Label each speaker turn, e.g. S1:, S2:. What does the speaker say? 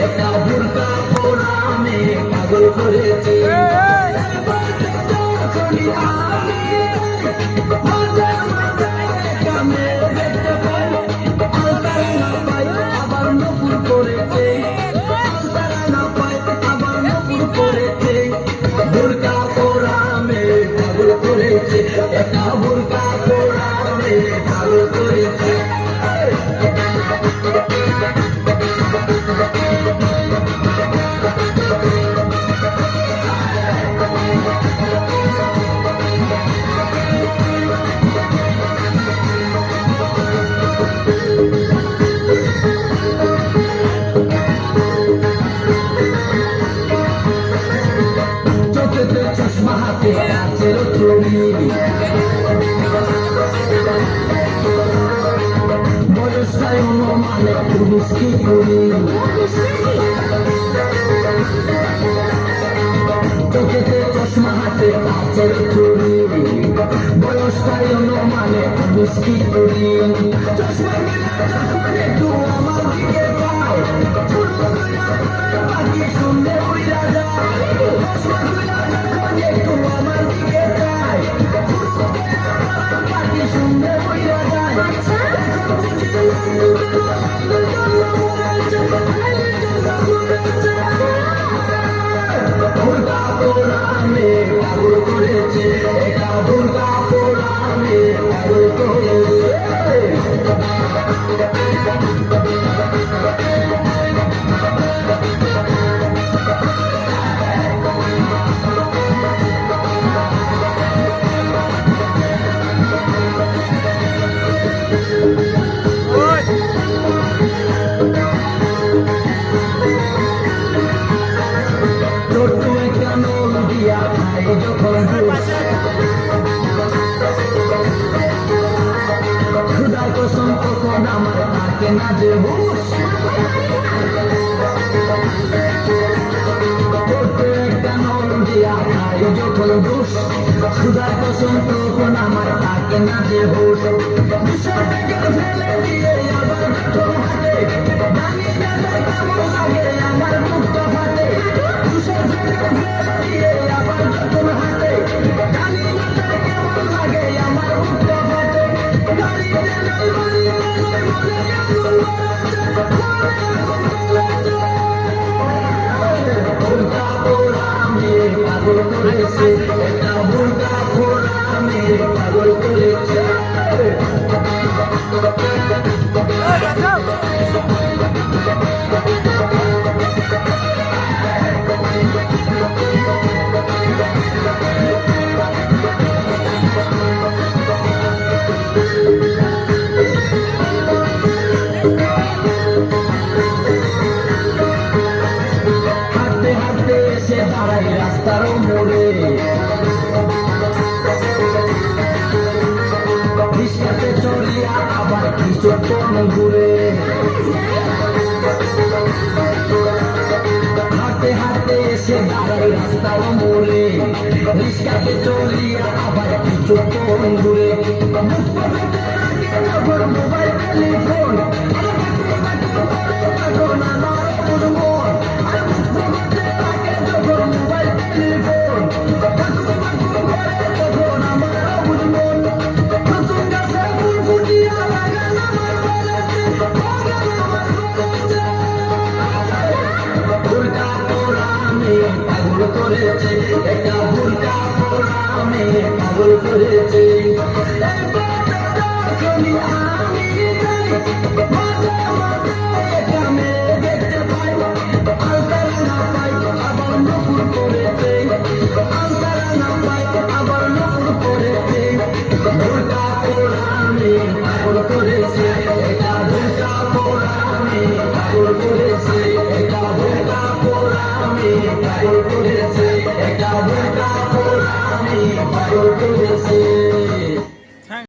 S1: একটা বুরকা পরা মেয়ে পাগল করেছে আবার নকুল করেছে বুরকা পরা মেয়ে পাগল করেছে একটা বুরকা পরা মেয়ে পাগল করেছে চশমা হাতে আছে চুরি বয়সটাই অনুমানে পুরুষ কি করি চোখেতে চশমা হাতে আছে চুরি বয়সটাই অনুমানে পুরুষ কি করি চশমা একটু আমার দিকে পায় পাখি শুনলে উড়া যায় একটু আমার দিকে যায় পাখি শুনলে উড়া যায় বুরকা পরা মেয়ে পাগল করেছে এটা বুরকা পরা মেয়ে পাগল করেছে খুদার কসম কখন আমার থাকে না যে হুশ একটা নল দিয়া খাই যখন দুষ খুদার কসম কখন আমার থাকে না যে হুশ ফেলে দিয়ে আবার হাতে জানি না কেমন লাগে আমার মুক্ত হাতে ফেলে দিয়ে আবার যখন হাতে জানি না কেমন লাগে আমার মুক্ত হাতে বুরকা পরা মেয়ে পাগল করেছে একটা বুরকা পরা মেয়ে পাগল করেছে দাঁড়াই রাস্তার মোড়ে রিস্কাতে চড়িয়া আবার কিছুক্ষণ ঘুরে হাঁটতে হাঁটতে এসে দাঁড়াই রাস্তার মোড়ে রিস্কাতে চড়িয়া আবার কিছুক্ষণ ঘুরে মোবাইল টেলিফোন করেছে একটা বুরকা পরা মেয়ে পাগল করেছে একটা মেয়ে দেখতে পাই আলতারা না পাই আবার নকুল করেছে আলতারা না পাই আবার নকুল করেছে বুরকা পরা মেয়ে পাগল করেছে এটা বুরকা পরা মেয়ে পাগল করেছে এটা বুরকা পরা মেয়ে পাগল করেছে একটা বুরকা পরা মেয়ে পাগল করেছে